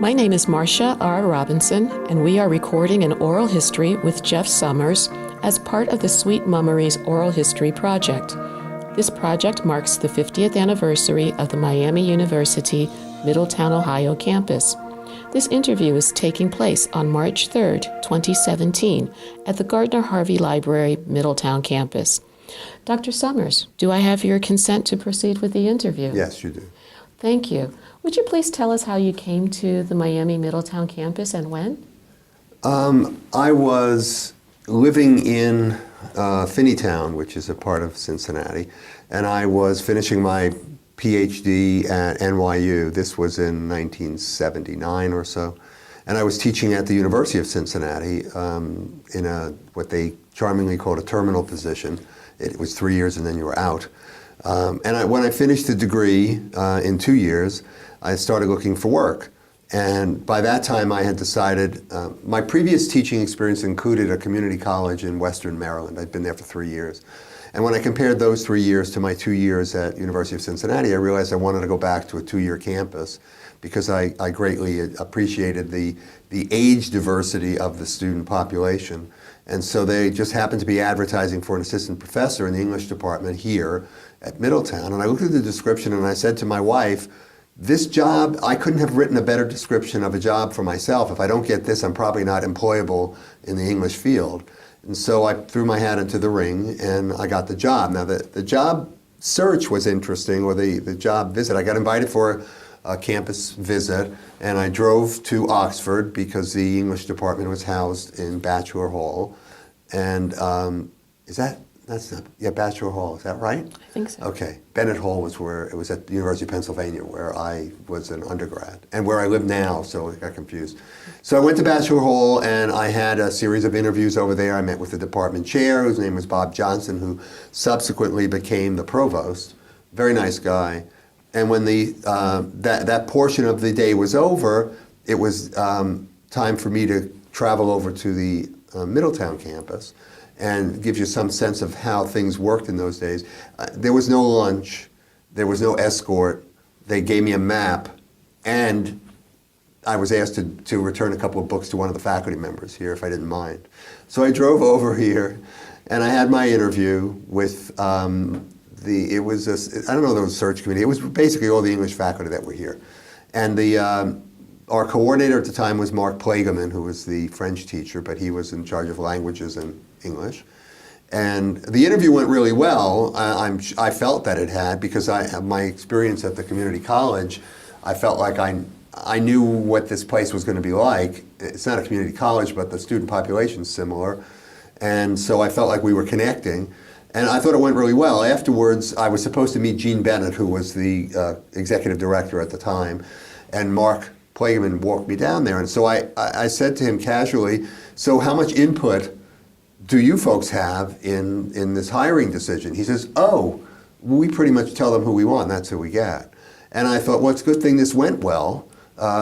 My name is Marcia R. Robinson, and we are recording an oral history with Jeff Sommers as part of the Sweet MUMories Oral History Project. This project marks the 50th anniversary of the Miami University Middletown, Ohio campus. This interview is taking place on March 3, 2017, at the Gardner Harvey Library, Middletown campus. Dr. Sommers, do I have your consent to proceed with the interview? Yes, you do. Thank you. Would you please tell us how you came to the Miami Middletown campus and when? I was living in Finneytown, which is a part of Cincinnati, and I was finishing my PhD at NYU. This was in 1979 or so. And I was teaching at the University of Cincinnati in what they charmingly called a terminal position. It was 3 years and then you were out. When I finished the degree in 2 years, I started looking for work. And by that time I had decided, my previous teaching experience included a community college in Western Maryland. I'd been there for 3 years. And when I compared those 3 years to my 2 years at University of Cincinnati, I realized I wanted to go back to a 2-year campus because I greatly appreciated the age diversity of the student population. And so they just happened to be advertising for an assistant professor in the English department here at Middletown. And I looked at the description and I said to my wife, this job, I couldn't have written a better description of a job for myself. If I don't get this, I'm probably not employable in the English field. And so I threw my hat into the ring and I got the job. Now the job search was interesting, or the job visit. I got invited for a campus visit and I drove to Oxford because the English department was housed in Bachelor Hall. And Bachelor Hall, is that right? I think so. Okay. Bennett Hall was where, it was at the University of Pennsylvania where I was an undergrad and where I live now, so I got confused. So I went to Bachelor Hall and I had a series of interviews over there. I met with the department chair, whose name was Bob Johnson, who subsequently became the provost. Very nice guy. And when that portion of the day was over, it was time for me to travel over to the Middletown campus, and gives you some sense of how things worked in those days. There was no lunch, there was no escort. They gave me a map, and I was asked to return a couple of books to one of the faculty members here if I didn't mind. So I drove over here, and I had my interview with I don't know, there was a search committee. It was basically all the English faculty that were here. And our coordinator at the time was Mark Blankman, who was the French teacher, but he was in charge of languages and English. And the interview went really well. I felt that it had, because my experience at the community college, I felt like I knew what this place was going to be like. It's not a community college, but the student population's similar. And so I felt like we were connecting. And I thought it went really well. Afterwards, I was supposed to meet Gene Bennett, who was the executive director at the time, and Mark Blankman walked me down there. And so I said to him casually, so how much input do you folks have in this hiring decision? He says, oh, we pretty much tell them who we want, and that's who we get. And I thought, well, it's a good thing this went well,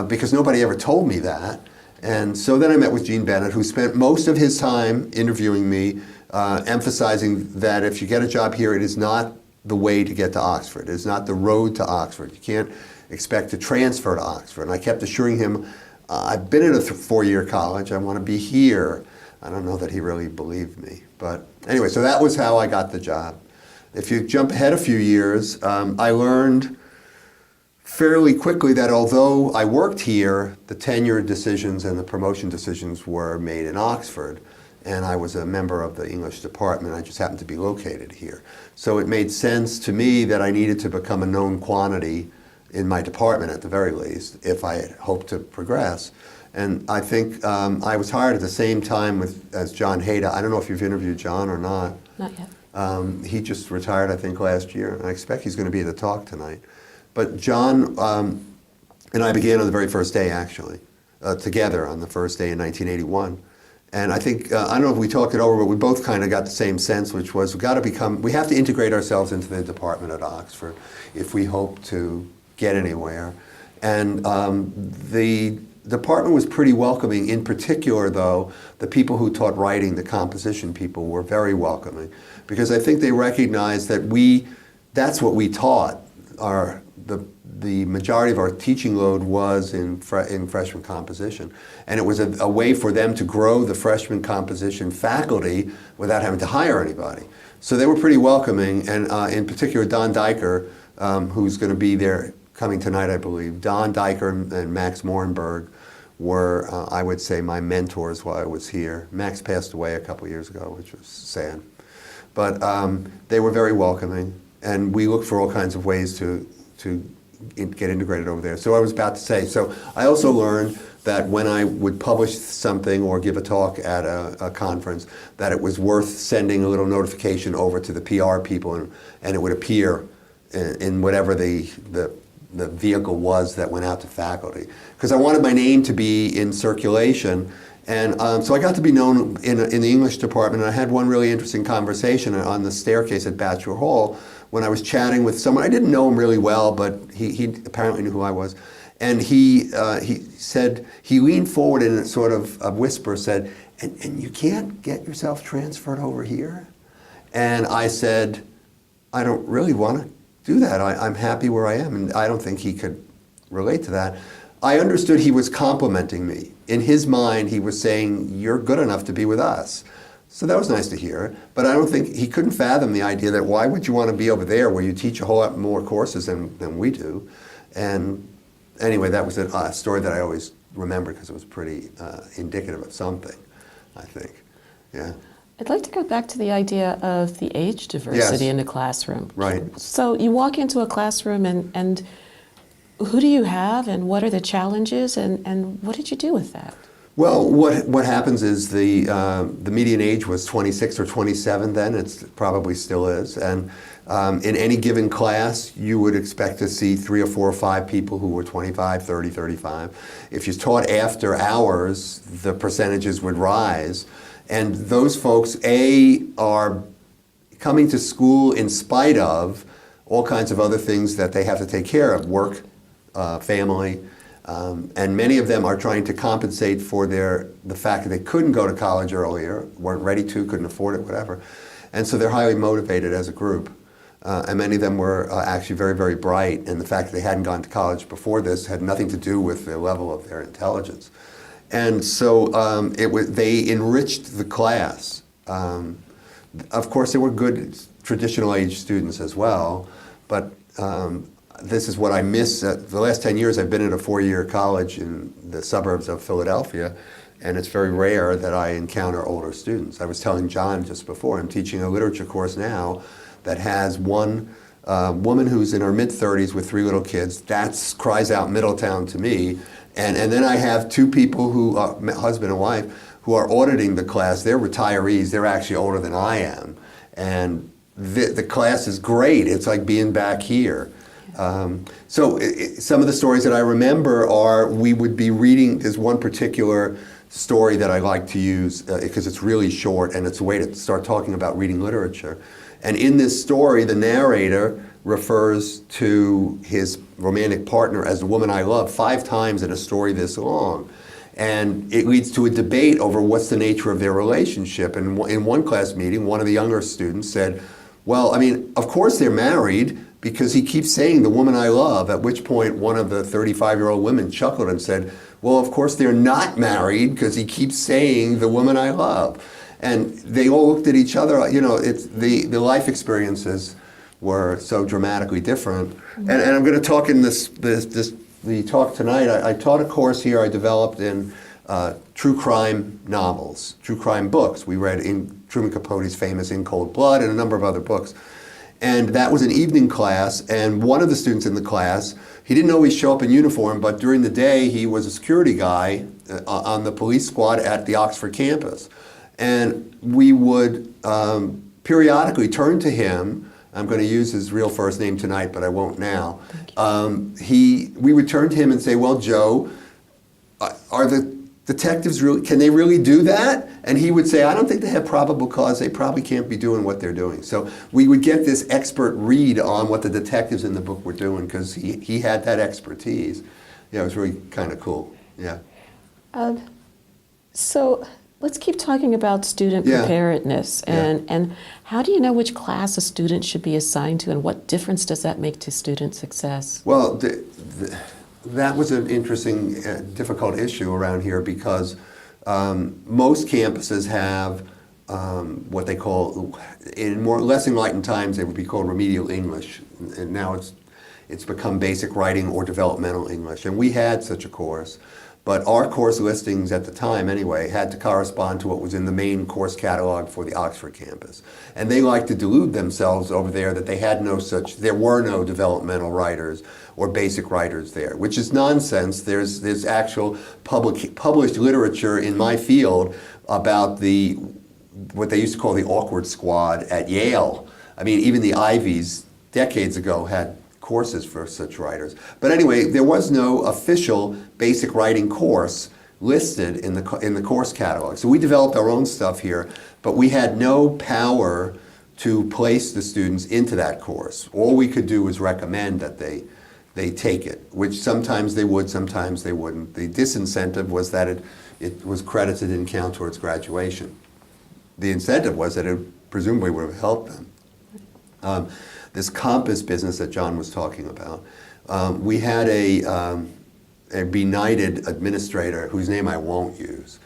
because nobody ever told me that. And so then I met with Gene Bennett, who spent most of his time interviewing me, emphasizing that if you get a job here, it is not the way to get to Oxford. It is not the road to Oxford. You can't expect to transfer to Oxford. And I kept assuring him, I've been in a 4-year college, I want to be here. I don't know that he really believed me. But anyway, so that was how I got the job. If you jump ahead a few years, I learned fairly quickly that although I worked here, the tenure decisions and the promotion decisions were made in Oxford. And I was a member of the English department. I just happened to be located here. So it made sense to me that I needed to become a known quantity in my department at the very least, if I had hoped to progress. And I think I was hired at the same time as John Hayda. I don't know if you've interviewed John or not. Not yet. He just retired, I think, last year, and I expect he's going to be at the talk tonight. But John and I began on the very first day, actually, together on the first day in 1981. And I think, I don't know if we talked it over, but we both kind of got the same sense, which was we have to integrate ourselves into the department at Oxford if we hope to get anywhere. And the department was pretty welcoming. In particular, though, the people who taught writing, the composition people, were very welcoming, because I think they recognized that that's what we taught. the majority of our teaching load was in freshman composition. And it was a way for them to grow the freshman composition faculty without having to hire anybody. So they were pretty welcoming, and in particular Don Diker, who's going to be there coming tonight, I believe. Don Diker and Max Morenberg were, I would say, my mentors while I was here. Max passed away a couple years ago, which was sad. But they were very welcoming, and we looked for all kinds of ways to get integrated over there. So I was about to say, so I also learned that when I would publish something or give a talk at a conference, that it was worth sending a little notification over to the PR people, and it would appear in whatever the vehicle was that went out to faculty. Because I wanted my name to be in circulation. And so I got to be known in the English department, and I had one really interesting conversation on the staircase at Bachelor Hall when I was chatting with someone. I didn't know him really well, but he apparently knew who I was. And he said, he leaned forward and in sort of a whisper said, and you can't get yourself transferred over here? And I said, I don't really want to do that. I'm happy where I am. And I don't think he could relate to that. I understood he was complimenting me. In his mind, he was saying, you're good enough to be with us. So that was nice to hear. But I don't think, he couldn't fathom the idea that why would you want to be over there where you teach a whole lot more courses than we do? And anyway, that was a story that I always remember because it was pretty indicative of something, I think. Yeah. I'd like to go back to the idea of the age diversity Yes. in the classroom. Right. So you walk into a classroom and who do you have and what are the challenges and what did you do with that? Well, what happens is the median age was 26 or 27 then. It probably still is. And in any given class, you would expect to see 3 or 4 or 5 people who were 25, 30, 35. If you taught after hours, the percentages would rise. And those folks, are coming to school in spite of all kinds of other things that they have to take care of, work, family, and many of them are trying to compensate for the fact that they couldn't go to college earlier, weren't ready to, couldn't afford it, whatever. And so they're highly motivated as a group. And many of them were actually very, very bright, and the fact that they hadn't gone to college before this had nothing to do with the level of their intelligence. And so they enriched the class. Of course, there were good traditional age students as well, but this is what I miss. The last 10 years I've been at a 4-year college in the suburbs of Philadelphia, and it's very rare that I encounter older students. I was telling John just before, I'm teaching a literature course now that has one woman who's in her mid-30s with 3 little kids. That cries out Middletown to me. And then I have 2 people who are husband and wife who are auditing the class. They're retirees. They're actually older than I am. And the class is great. It's like being back here. So some of the stories that I remember are we would be reading, there's one particular story that I like to use because it's really short and it's a way to start talking about reading literature. And in this story, the narrator refers to his romantic partner as the woman I love 5 times in a story this long. And it leads to a debate over what's the nature of their relationship. And in one class meeting, one of the younger students said, well, I mean, of course they're married because he keeps saying the woman I love, at which point one of the 35-year-old women chuckled and said, well, of course they're not married because he keeps saying the woman I love. And they all looked at each other, you know, the life experiences were so dramatically different. And I'm going to talk in the talk tonight. I taught a course here I developed in true crime novels, true crime books. We read Truman Capote's famous In Cold Blood and a number of other books. And that was an evening class, and one of the students in the class, he didn't always show up in uniform, but during the day he was a security guy on the police squad at the Oxford campus. And we would periodically turn to him. I'm going to use his real first name tonight, but I won't now. We would turn to him and say, well, Joe, are the detectives really, can they really do that? And he would say, I don't think they have probable cause. They probably can't be doing what they're doing. So we would get this expert read on what the detectives in the book were doing because he had that expertise. Yeah, it was really kind of cool. Yeah. So Let's keep talking about student Yeah. preparedness. Yeah. And how do you know which class a student should be assigned to, and what difference does that make to student success? Well, that was an interesting, difficult issue around here because most campuses have what they call, in less enlightened times, they would be called remedial English, and now it's become basic writing or developmental English. And we had such a course, but our course listings at the time, anyway, had to correspond to what was in the main course catalog for the Oxford campus. And they liked to delude themselves over there that they had there were no developmental writers or basic writers there, which is nonsense. There's actual published literature in my field about what they used to call the awkward squad at Yale. I mean, even the Ivies decades ago had courses for such writers. But anyway, there was no official basic writing course listed in the course catalog. So we developed our own stuff here, but we had no power to place the students into that course. All we could do was recommend that they take it, which sometimes they would, sometimes they wouldn't. The disincentive was that it was credited and count towards graduation. The incentive was that it presumably would have helped them. This compass business that John was talking about, we had a benighted administrator whose name I won't use,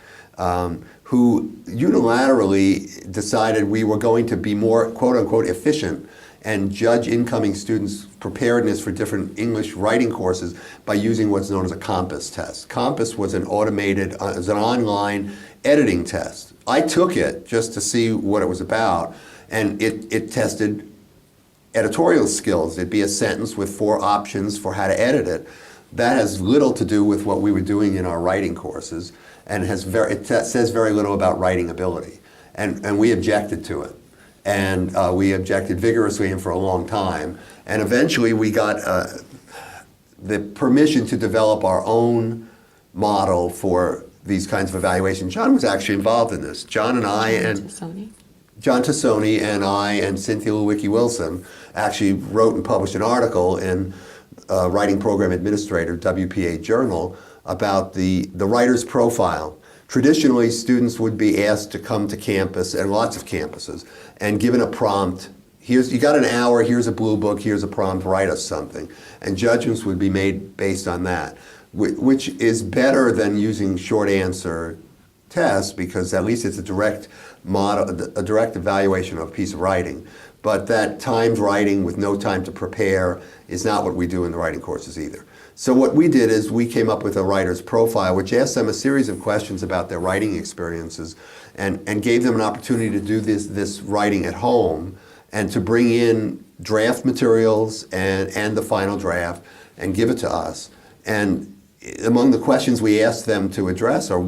who unilaterally decided we were going to be more quote-unquote efficient and judge incoming students' preparedness for different English writing courses by using what's known as a compass test. Compass was an online editing test. I took it just to see what it was about, and it tested editorial skills. It'd be a sentence with 4 options for how to edit it. That has little to do with what we were doing in our writing courses, and it says very little about writing ability. And we objected to it. And we objected vigorously and for a long time. And eventually we got the permission to develop our own model for these kinds of evaluations. John was actually involved in this. John Tassoni and I and Cynthia Lewicki Wilson actually wrote and published an article in Writing Program Administrator, WPA Journal, about the writer's profile. Traditionally, students would be asked to come to campus, and lots of campuses, and given a prompt. You got an hour, here's a blue book, here's a prompt, write us something. And judgments would be made based on that, which is better than using short answer tests, because at least it's a direct evaluation of a piece of writing. But that timed writing with no time to prepare is not what we do in the writing courses either. So what we did is we came up with a writer's profile, which asked them a series of questions about their writing experiences and gave them an opportunity to do this writing at home and to bring in draft materials and the final draft and give it to us. And among the questions we asked them to address are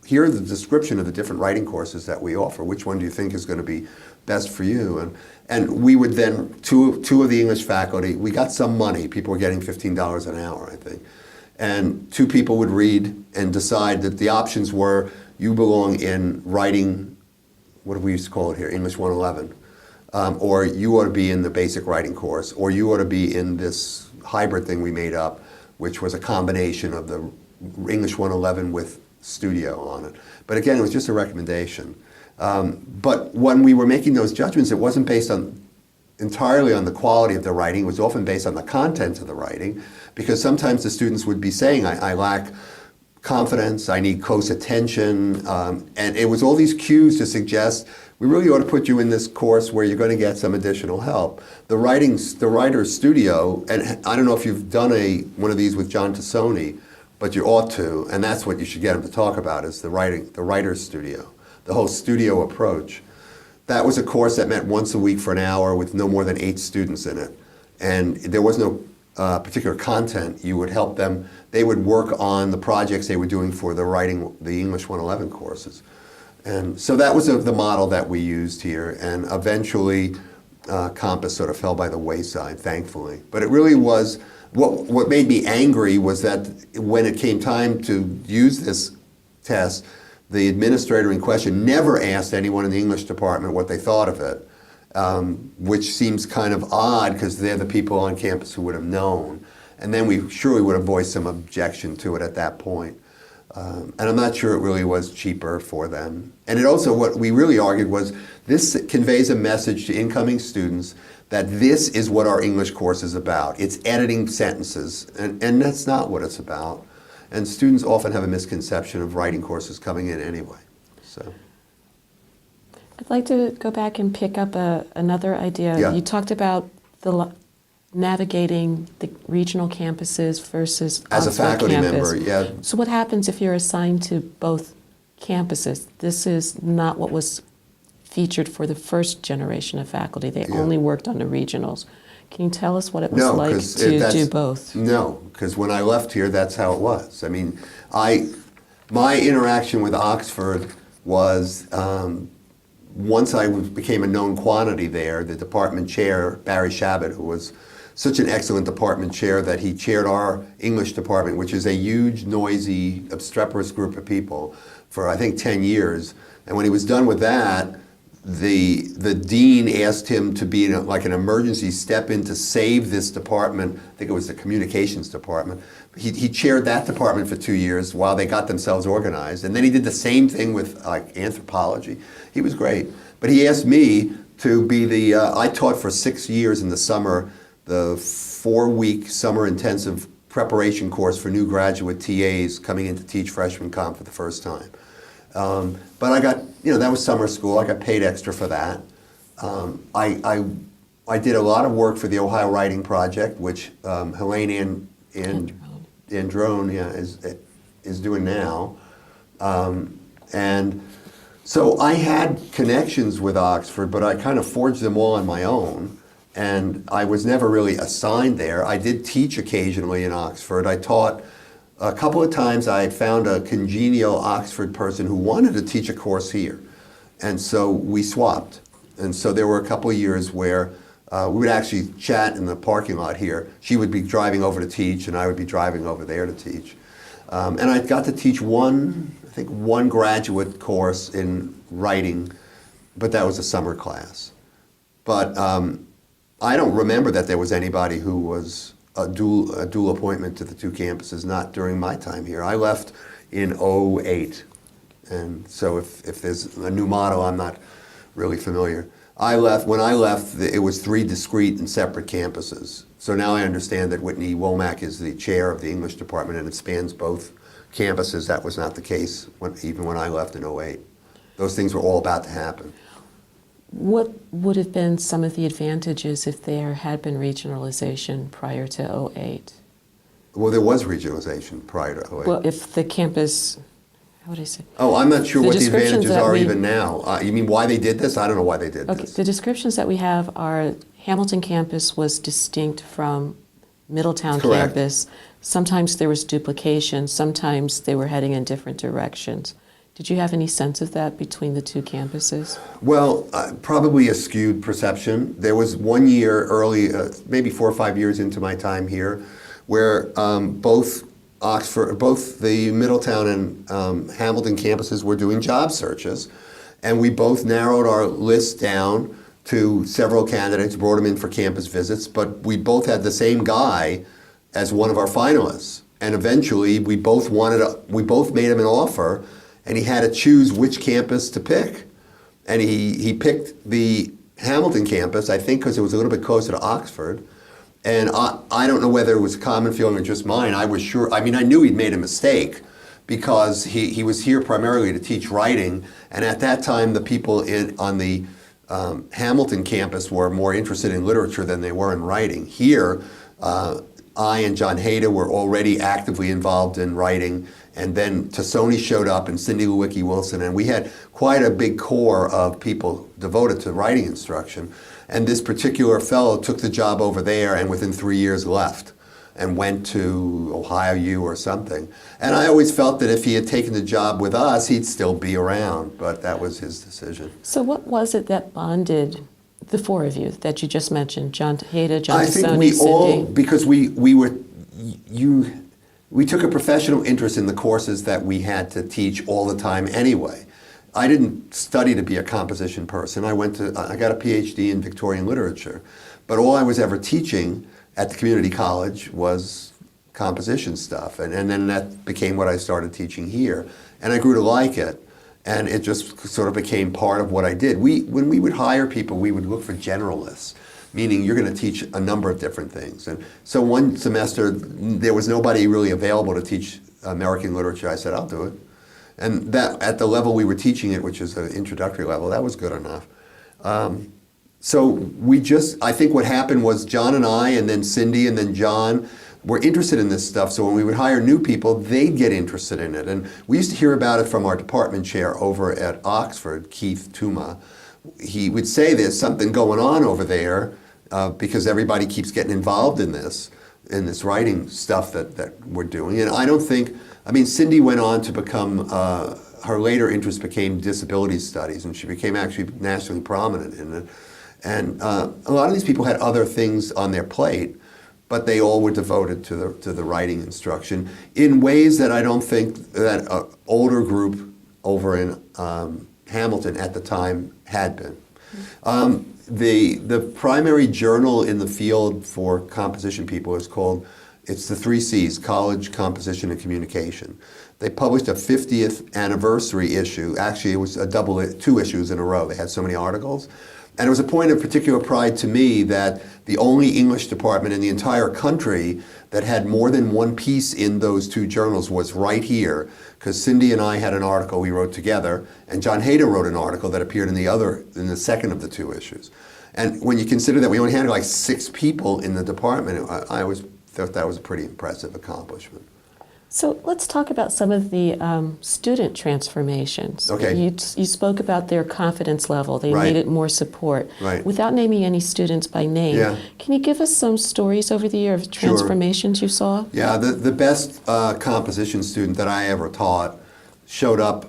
here are the description of the different writing courses that we offer. Which one do you think is going to be best for you? And we would then, two of the English faculty, we got some money. People were getting $15 an hour, I think. And 2 people would read and decide that the options were, you belong in writing, what do we used to call it here, English 111, or you ought to be in the basic writing course, or you ought to be in this hybrid thing we made up, which was a combination of the English 111 with studio on it. But again, it was just a recommendation. But when we were making those judgments, it wasn't based entirely on the quality of the writing. It was often based on the content of the writing, because sometimes the students would be saying, I lack confidence, I need close attention, and it was all these cues to suggest we really ought to put you in this course where you're going to get some additional help. The writer's studio, and I don't know if you've done one of these with John Tassoni, but you ought to, and that's what you should get him to talk about, is the writer's studio. The whole studio approach. That was a course that met once a week for an hour with no more than 8 students in it. And there was no particular content. You would help them. They would work on the projects they were doing for the English 111 courses. And so that was the model that we used here. And eventually, Compass sort of fell by the wayside, thankfully. But it really was, what made me angry was that when it came time to use this test, the administrator in question never asked anyone in the English department what they thought of it, which seems kind of odd because they're the people on campus who would have known. And then we surely would have voiced some objection to it at that point. And I'm not sure it really was cheaper for them. And it also, what we really argued was, this conveys a message to incoming students that this is what our English course is about. It's editing sentences, and that's not what it's about. And students often have a misconception of writing courses coming in anyway. So, I'd like to go back and pick up another idea. Yeah. You talked about navigating the regional campuses versus as a Oxford faculty campus. member, yeah. So what happens if you're assigned to both campuses? This is not what was featured for the first generation of faculty. They only worked on the regionals. Can you tell us what it was like to do both? No, because when I left here, that's how it was. I mean, my interaction with Oxford was, once I became a known quantity there, the department chair, Barry Shabbat, who was such an excellent department chair that he chaired our English department, which is a huge, noisy, obstreperous group of people, for I think 10 years. And when he was done with that, the dean asked him to be like an emergency step in to save this department. I think it was the communications department. He chaired that department for 2 years while they got themselves organized. And then he did the same thing with like anthropology. He was great. But he asked me to be I taught for 6 years in the summer, the 4-week summer intensive preparation course for new graduate TAs coming in to teach freshman comp for the first time. But I got, that was summer school. I got paid extra for that. I did a lot of work for the Ohio Writing Project, which Helene Androne is doing now. And so I had connections with Oxford, but I kind of forged them all on my own. And I was never really assigned there. I did teach occasionally in Oxford. I taught a couple of times. I found a congenial Oxford person who wanted to teach a course here. And so we swapped. And so there were a couple of years where we would actually chat in the parking lot here. She would be driving over to teach, and I would be driving over there to teach. And I got to teach one graduate course in writing, but that was a summer class. But I don't remember that there was anybody who was a dual appointment to the two campuses, not during my time here. I left in '08. And so if there's a new model, I'm not really familiar. When I left, it was 3 discrete and separate campuses. So now I understand that Whitney Womack is the chair of the English department, and it spans both campuses. That was not the case even when I left in '08. Those things were all about to happen. What would have been some of the advantages if there had been regionalization prior to '08? Well, there was regionalization prior to '08. Well, if the campus, how would I say? Oh, I'm not sure The what the descriptions advantages that are we- even now. You mean why they did this? I don't know why they did Okay, this. the descriptions that we have are Hamilton campus was distinct from Middletown Correct. campus. Sometimes there was duplication, sometimes they were heading in different directions. Did you have any sense of that between the two campuses? Well, probably a skewed perception. There was 1 year early, maybe 4 or 5 years into my time here, where both the Middletown and Hamilton campuses were doing job searches, and we both narrowed our list down to several candidates, brought them in for campus visits, but we both had the same guy as one of our finalists. And eventually, we both made him an offer, and he had to choose which campus to pick. And he picked the Hamilton campus, I think because it was a little bit closer to Oxford. And I don't know whether it was a common feeling or just mine. I was sure, I knew he'd made a mistake because he was here primarily to teach writing. And at that time, the people on the Hamilton campus were more interested in literature than they were in writing. Here, I and John Hayda were already actively involved in writing, and then Tassoni showed up and Cindy Lewicki Wilson, and we had quite a big core of people devoted to writing instruction. And this particular fellow took the job over there and within 3 years left and went to Ohio U or something. And I always felt that if he had taken the job with us, he'd still be around, but that was his decision. So what was it that bonded the four of you that you just mentioned, John Hayda, John I think Tassoni, we Cindy? all, because we took a professional interest in the courses that we had to teach all the time anyway. I didn't study to be a composition person. I got a PhD in Victorian literature, but all I was ever teaching at the community college was composition stuff. And then that became what I started teaching here. And I grew to like it. And it just sort of became part of what I did. When we would hire people, we would look for generalists, meaning you're going to teach a number of different things. And so one semester, there was nobody really available to teach American literature. I said, I'll do it. And that, at the level we were teaching it, which is an introductory level, that was good enough. So I think what happened was John and I, and then Cindy, and then John, were interested in this stuff. So when we would hire new people, they'd get interested in it. And we used to hear about it from our department chair over at Oxford, Keith Tuma. He would say there's something going on over there because everybody keeps getting involved in this writing stuff that we're doing. And I don't think, Cindy went on to become, her later interest became disability studies, and she became actually nationally prominent in it. And a lot of these people had other things on their plate, but they all were devoted to the writing instruction in ways that I don't think that an older group over in Hamilton at the time had been. The primary journal in the field for composition people is called, it's the 3 C's, College, Composition, and Communication. They published a 50th anniversary issue. Actually, it was 2 issues in a row. They had so many articles. And it was a point of particular pride to me that the only English department in the entire country that had more than one piece in those 2 journals was right here, because Cindy and I had an article we wrote together, and John Hayter wrote an article that appeared in the second of the 2 issues. And when you consider that we only had like 6 people in the department, I always thought that was a pretty impressive accomplishment. So let's talk about some of the student transformations. Okay. You spoke about their confidence level. They Right. needed more support. Right. Without naming any students by name, Yeah. can you give us some stories over the year of transformations you saw? Yeah, the best composition student that I ever taught showed up.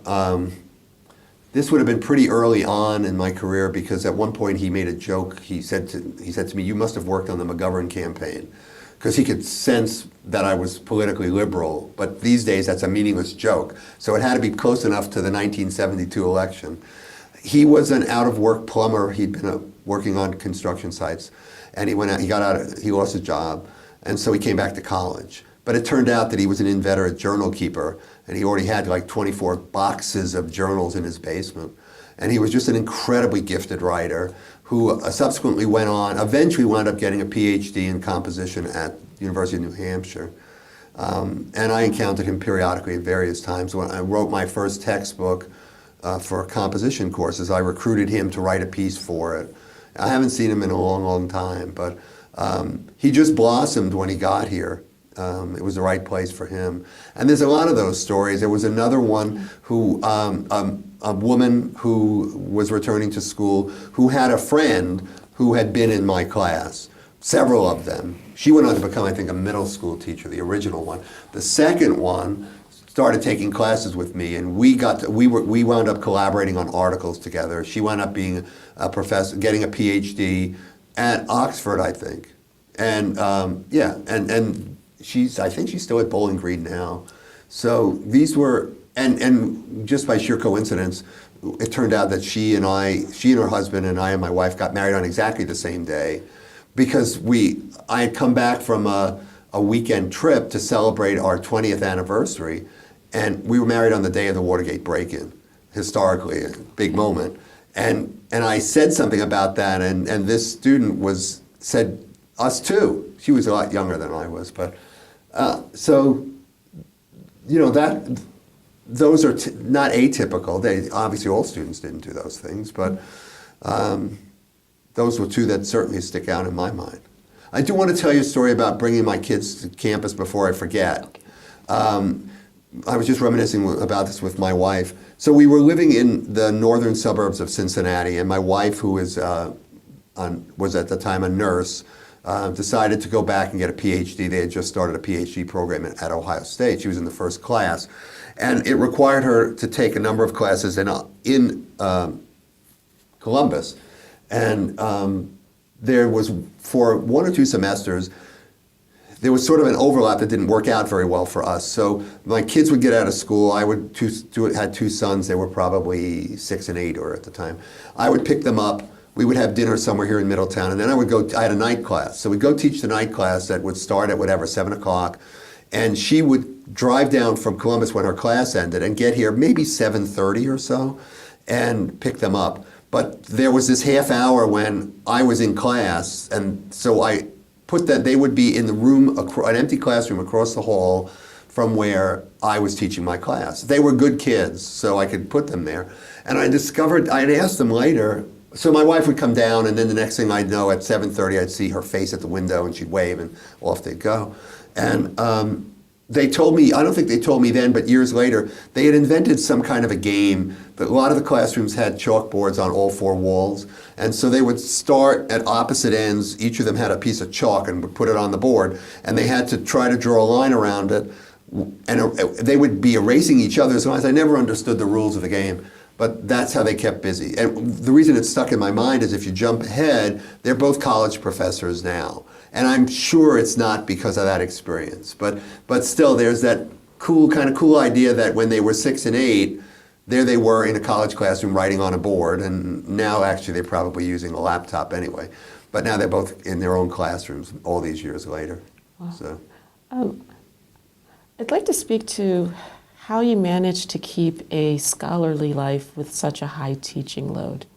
This would have been pretty early on in my career, because at one point he made a joke. He said to me, "You must have worked on the McGovern campaign," because he could sense that I was politically liberal. But these days, that's a meaningless joke. So it had to be close enough to the 1972 election. He was an out-of-work plumber. He'd been working on construction sites, and he lost his job, and so he came back to college. But it turned out that he was an inveterate journal keeper, and he already had like 24 boxes of journals in his basement. And he was just an incredibly gifted writer who subsequently eventually wound up getting a PhD in composition at the University of New Hampshire. And I encountered him periodically at various times. When I wrote my first textbook for composition courses, I recruited him to write a piece for it. I haven't seen him in a long, long time, but he just blossomed when he got here. It was the right place for him. And there's a lot of those stories. There was another one who, a woman who was returning to school who had a friend who had been in my class, several of them. She went on to become, I think, a middle school teacher, the original one. The second one started taking classes with me, and we wound up collaborating on articles together. She wound up being a professor, getting a PhD at Oxford, I think. And and I think she's still at Bowling Green now. So these were, and just by sheer coincidence, it turned out that she and her husband and I and my wife got married on exactly the same day, because I had come back from a weekend trip to celebrate our 20th anniversary, and we were married on the day of the Watergate break-in, historically, a big moment. And I said something about that, and this student said, us too. She was a lot younger than I was, but so, those are not atypical. Obviously all students didn't do those things, but those were 2 that certainly stick out in my mind. I do want to tell you a story about bringing my kids to campus before I forget. I was just reminiscing about this with my wife. So we were living in the northern suburbs of Cincinnati, and my wife, who was at the time a nurse, decided to go back and get a PhD. They had just started a PhD program at Ohio State. She was in the first class. And it required her to take a number of classes in Columbus. And there was, for 1 or 2 semesters, there was sort of an overlap that didn't work out very well for us. So my kids would get out of school. I had 2 sons. They were probably 6 and 8 at the time. I would pick them up. We would have dinner somewhere here in Middletown, and then I had a night class. So we'd go teach the night class that would start at 7 o'clock. And she would drive down from Columbus when her class ended and get here maybe 7:30 or so and pick them up. But there was this half hour when I was in class, and so I put that they would be in the room, an empty classroom across the hall from where I was teaching my class. They were good kids, so I could put them there. And I discovered, I'd asked them later, so my wife would come down, and then the next thing I'd know, at 7:30, I'd see her face at the window, and she'd wave, and off they'd go. And they told me, I don't think they told me then, but years later, they had invented some kind of a game that a lot of the classrooms had chalkboards on all four walls. And so they would start at opposite ends. Each of them had a piece of chalk and would put it on the board. And they had to try to draw a line around it. And they would be erasing each other's lines. I never understood the rules of the game, but that's how they kept busy. And the reason it's stuck in my mind is if you jump ahead, they're both college professors now. And I'm sure it's not because of that experience. But still, there's that cool idea that when they were 6 and 8, there they were in a college classroom writing on a board. And now, actually, they're probably using a laptop anyway. But now they're both in their own classrooms all these years later. Wow. So. I'd like to speak to how you managed to keep a scholarly life with such a high teaching load.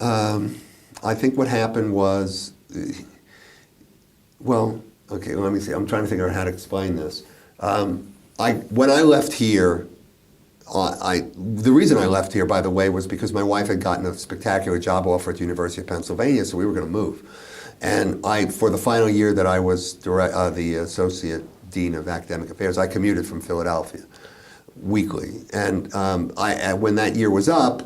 I think what happened was, well, okay, let me see. I'm trying to figure out how to explain this. When I left here, the reason I left here, by the way, was because my wife had gotten a spectacular job offer at the University of Pennsylvania, so we were going to move. And for the final year that I was the Associate Dean of Academic Affairs, I commuted from Philadelphia weekly. And when that year was up,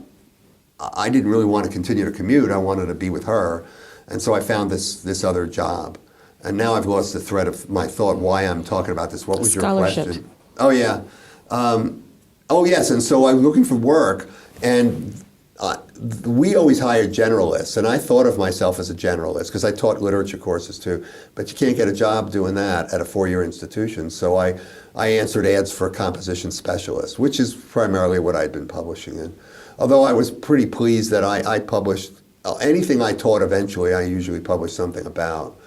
I didn't really want to continue to commute. I wanted to be with her. And so I found this other job. And now I've lost the thread of my thought why I'm talking about this. What was your question? Oh, yeah. Oh, yes. And so I was looking for work, and we always hired generalists. And I thought of myself as a generalist because I taught literature courses too. But you can't get a job doing that at a four-year institution. So I answered ads for a composition specialist, which is primarily what I'd been publishing in. Although I was pretty pleased that I published anything I taught eventually, I usually published something about.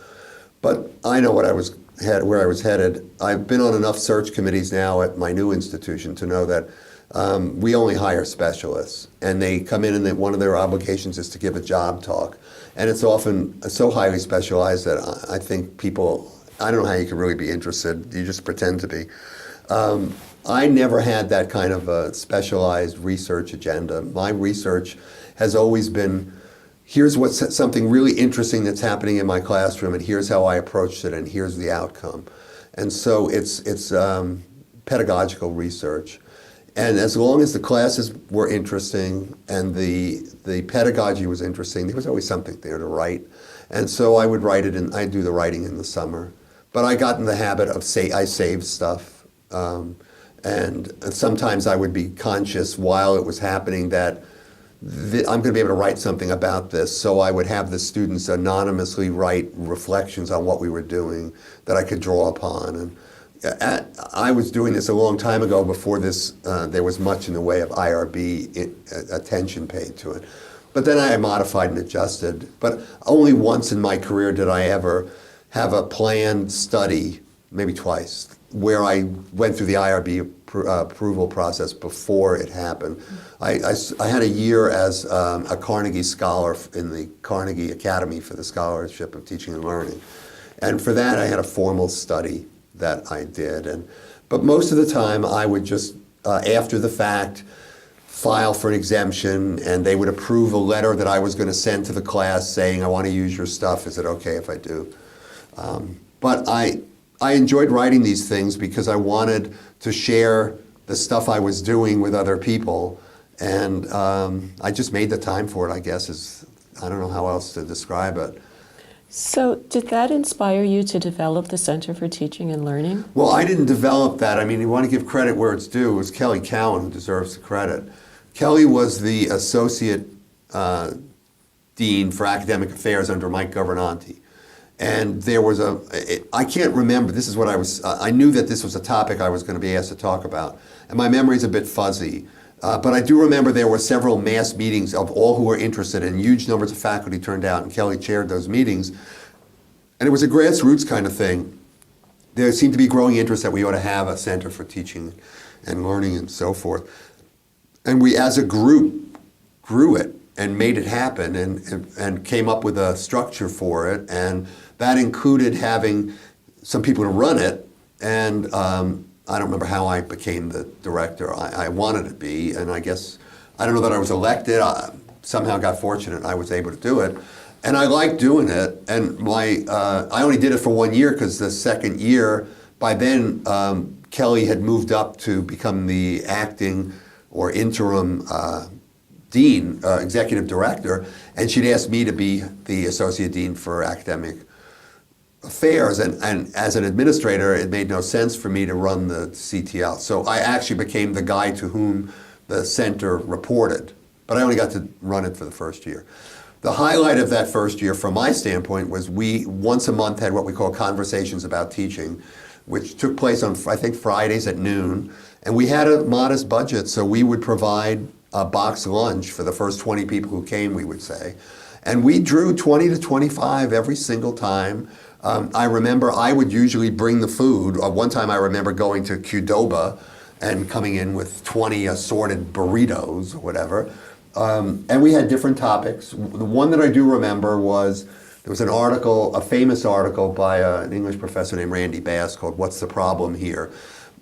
But I know where I was headed. I've been on enough search committees now at my new institution to know that we only hire specialists. And they come in and one of their obligations is to give a job talk. And it's often so highly specialized that I think people, I don't know how you can really be interested. You just pretend to be. I never had that kind of a specialized research agenda. My research has always been, here's what's something really interesting that's happening in my classroom, and here's how I approached it, and here's the outcome. And so it's pedagogical research. And as long as the classes were interesting and the pedagogy was interesting, there was always something there to write. And so I would write it, and I'd do the writing in the smer. But I got in the habit of I saved stuff. And sometimes I would be conscious while it was happening that I'm going to be able to write something about this. So I would have the students anonymously write reflections on what we were doing that I could draw upon. And I was doing this a long time ago before this. There was much in the way of IRB attention paid to it. But then I modified and adjusted. But only once in my career did I ever have a planned study, maybe twice, where I went through the IRB approval process before it happened. I had a year as a Carnegie Scholar in the Carnegie Academy for the Scholarship of Teaching and Learning. And for that, I had a formal study that I did. But most of the time, I would just, after the fact, file for an exemption, and they would approve a letter that I was going to send to the class saying, I want to use your stuff. Is it okay if I do? But I enjoyed writing these things because I wanted to share the stuff I was doing with other people, and I just made the time for it, I guess. I don't know how else to describe it. So did that inspire you to develop the Center for Teaching and Learning? Well, I didn't develop that. I mean, you want to give credit where it's due. It was Kelly Cowan who deserves the credit. Kelly was the Associate Dean for Academic Affairs under Mike Governanti. And there was I can't remember, this is what I knew that this was a topic I was going to be asked to talk about. And my memory's a bit fuzzy. But I do remember there were several mass meetings of all who were interested, and huge numbers of faculty turned out, and Kelly chaired those meetings. And it was a grassroots kind of thing. there seemed to be growing interest that we ought to have a center for teaching and learning and so forth. And we, as a group, grew it and made it happen and came up with a structure for it. And that included having some people to run it. And I don't remember how I became the director. I wanted to be, and I guess, I don't know that I was elected. I somehow got fortunate I was able to do it. And I liked doing it. And I only did it for 1 year because the second year, by then, Kelly had moved up to become the acting or interim dean, executive director, and she'd asked me to be the associate dean for academic affairs. And as an administrator, it made no sense for me to run the CTL. So I actually became the guy to whom the center reported, but I only got to run it for the first year. The highlight of that first year, from my standpoint, was we once a month had what we call conversations about teaching, which took place on, I think, Fridays at noon. And we had a modest budget, so we would provide a box lunch for the first 20 people who came, we would say. And we drew 20 to 25 every single time. I remember I would usually bring the food. One time I remember going to Qdoba and coming in with 20 assorted burritos or whatever. And we had different topics. The one that I do remember was, there was an article, a famous article by an English professor named Randy Bass called "What's the Problem Here?"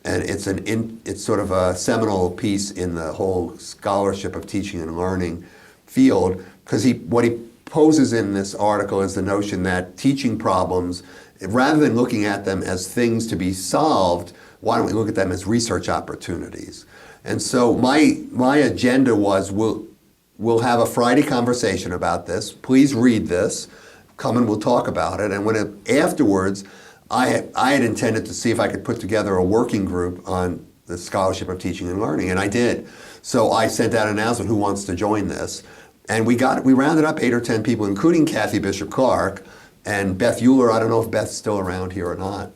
And it's sort of a seminal piece in the whole scholarship of teaching and learning field, because what he poses in this article is the notion that teaching problems, rather than looking at them as things to be solved, why don't we look at them as research opportunities? And so my agenda was, we'll have a Friday conversation about this. Please read this. Come and we'll talk about it. And afterwards, I had intended to see if I could put together a working group on the scholarship of teaching and learning, and I did. So I sent out an announcement, who wants to join this? And we rounded up 8 or 10 people, including Kathy Bishop-Clark and Beth Euler. I don't know if Beth's still around here or not.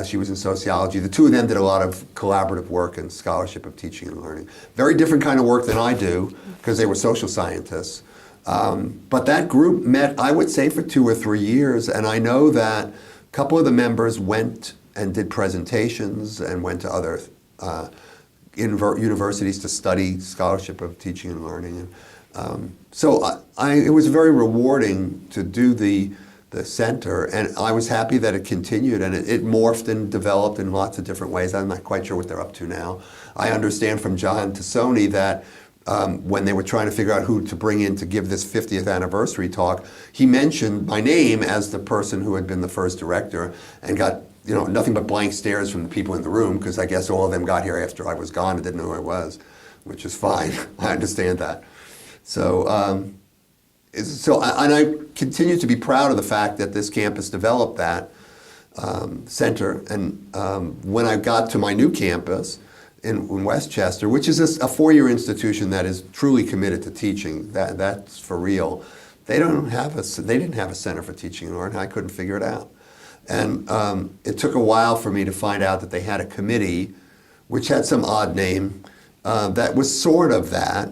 She was in sociology. The two of them did a lot of collaborative work in scholarship of teaching and learning. Very different kind of work than I do, because they were social scientists. But that group met, I would say, for 2 or 3 years, and I know that a couple of the members went and did presentations and went to other universities to study scholarship of teaching and learning. So it was very rewarding to do the center, and I was happy that it continued, and it morphed and developed in lots of different ways. I'm not quite sure what they're up to now. I understand from John Tassoni that when they were trying to figure out who to bring in to give this 50th anniversary talk, he mentioned my name as the person who had been the first director, and got nothing but blank stares from the people in the room, because I guess all of them got here after I was gone and didn't know who I was, which is fine. I understand that. So, and I continue to be proud of the fact that this campus developed that center. And when I got to my new campus in Westchester, which is a 4-year institution that is truly committed to teaching, that's for real. They didn't have a center for teaching and learning. I couldn't figure it out. And it took a while for me to find out that they had a committee, which had some odd name, that was sort of that.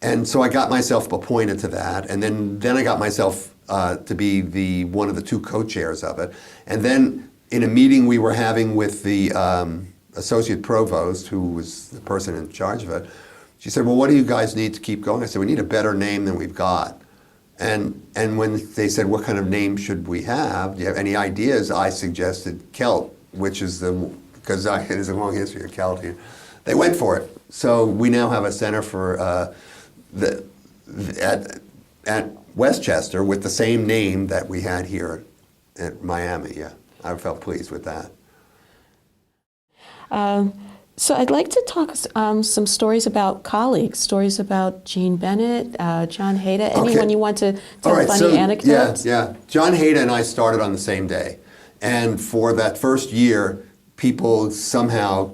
And so I got myself appointed to that, and then I got myself to be one of the 2 co-chairs of it. And then in a meeting we were having with the associate provost, who was the person in charge of it, she said, "Well, what do you guys need to keep going?" I said, "We need a better name than we've got." And when they said, "What kind of name should we have? Do you have any ideas?" I suggested Celt, which is because there's a long history of Celt here. They went for it. So we now have a center for at Westchester with the same name that we had here at Miami. Yeah, I felt pleased with that. So I'd like to talk some stories about colleagues, stories about Jean Bennett, John Hayda. Anyone you want to tell funny anecdotes? Yeah. John Hayda and I started on the same day. And for that first year, people somehow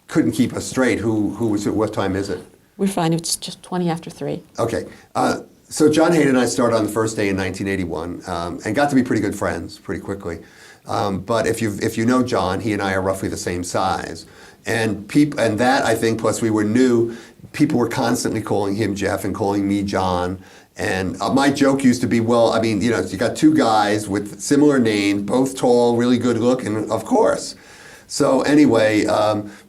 couldn't keep us straight. Who was it? What time is it? We're fine. It's just 20 after 3. Okay. So John Hayden and I started on the first day in 1981 and got to be pretty good friends pretty quickly. But if you know John, he and I are roughly the same size. And that, I think, plus we were new, people were constantly calling him Jeff and calling me John. And my joke used to be, well, I mean, you got two guys with similar names, both tall, really good looking, of course. So anyway,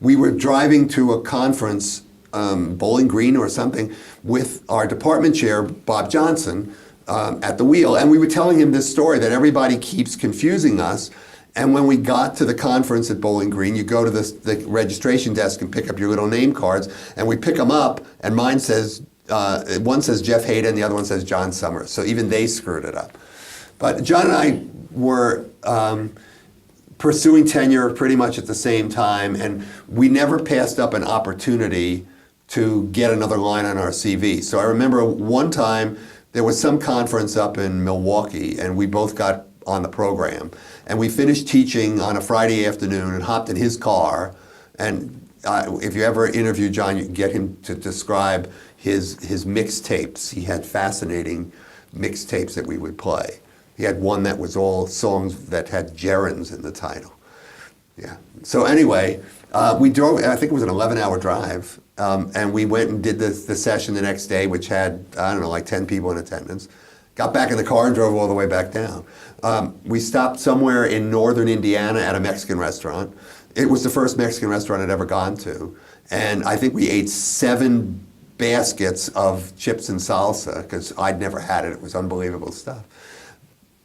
we were driving to a conference, Bowling Green or something, with our department chair, Bob Johnson, at the wheel. And we were telling him this story that everybody keeps confusing us. And when we got to the conference at Bowling Green, you go to the registration desk and pick up your little name cards, and we pick them up, and mine says, one says Jeff Hayden, and the other one says John Sommers. So even they screwed it up. But John and I were pursuing tenure pretty much at the same time, and we never passed up an opportunity to get another line on our CV. So I remember one time there was some conference up in Milwaukee, and we both got on the program. And we finished teaching on a Friday afternoon and hopped in his car. And if you ever interview John, you can get him to describe his mixtapes. He had fascinating mixtapes that we would play. He had one that was all songs that had gerunds in the title. Yeah. So anyway, we drove, I think it was an 11-hour drive, and we went and did the session the next day, which had, I don't know, like 10 people in attendance. Got back in the car and drove all the way back down. We stopped somewhere in northern Indiana at a Mexican restaurant. It was the first Mexican restaurant I'd ever gone to. And I think we ate 7 baskets of chips and salsa, because I'd never had it. It was unbelievable stuff.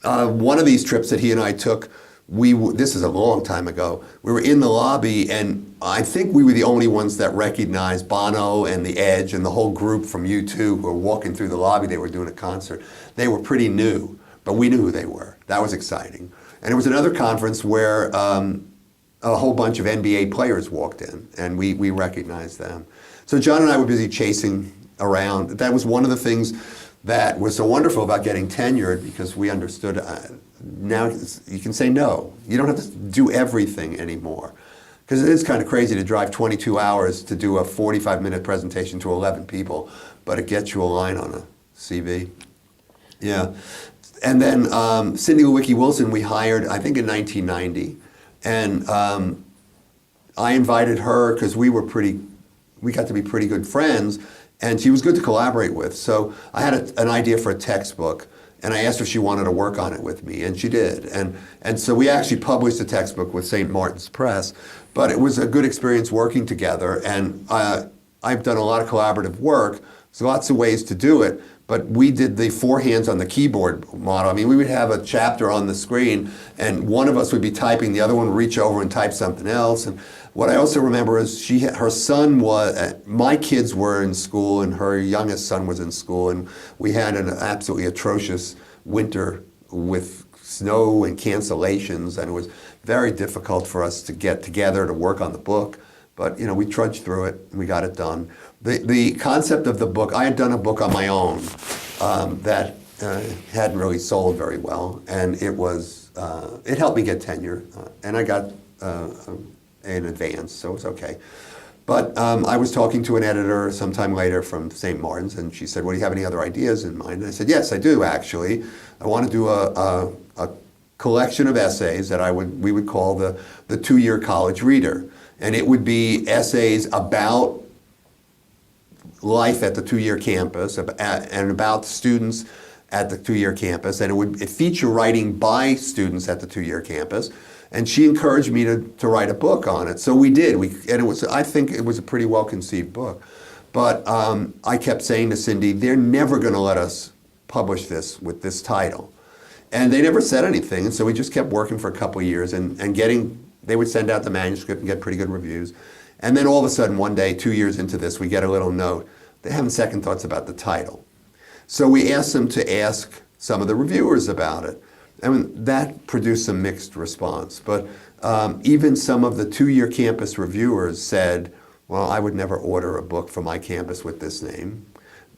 One of these trips that he and I took, this is a long time ago, we were in the lobby, and I think we were the only ones that recognized Bono and The Edge and the whole group from U2 who were walking through the lobby. They were doing a concert. They were pretty new, but we knew who they were. That was exciting. And it was another conference where a whole bunch of NBA players walked in, and we recognized them. So John and I were busy chasing around. That was one of the things that was so wonderful about getting tenured, because we understood now you can say no. You don't have to do everything anymore. Because it is kind of crazy to drive 22 hours to do a 45-minute presentation to 11 people, but it gets you a line on a CV. Yeah. And then Cindy Lewicki Wilson we hired, I think, in 1990. And I invited her because we got to be pretty good friends, and she was good to collaborate with. So I had an idea for a textbook, and I asked her if she wanted to work on it with me, and she did. And so we actually published a textbook with St. Martin's Press, but it was a good experience working together, and I've done a lot of collaborative work. There's lots of ways to do it, but we did the 4 hands on the keyboard model. I mean, we would have a chapter on the screen, and one of us would be typing, the other one would reach over and type something else. And what I also remember is her son was, my kids were in school, and her youngest son was in school, and we had an absolutely atrocious winter with snow and cancellations, and it was very difficult for us to get together to work on the book. But we trudged through it, and we got it done. The concept of the book, I had done a book on my own that hadn't really sold very well, and it helped me get tenure, and I got an advance, so it was okay. But I was talking to an editor sometime later from St. Martin's, and she said, well, do you have any other ideas in mind? And I said, yes, I do, actually. I want to do a collection of essays that we would call the 2-year college reader. And it would be essays about life at the 2-year campus and about students at the 2-year campus. And it would feature writing by students at the 2-year campus. And she encouraged me to write a book on it. So we did. I think it was a pretty well-conceived book. But I kept saying to Cindy, they're never going to let us publish this with this title. And they never said anything. And so we just kept working for a couple of years and they would send out the manuscript and get pretty good reviews. And then all of a sudden, one day, 2 years into this, we get a little note. They're having second thoughts about the title. So we asked them to ask some of the reviewers about it. And that produced some mixed response. But even some of the 2-year campus reviewers said, well, I would never order a book from my campus with this name.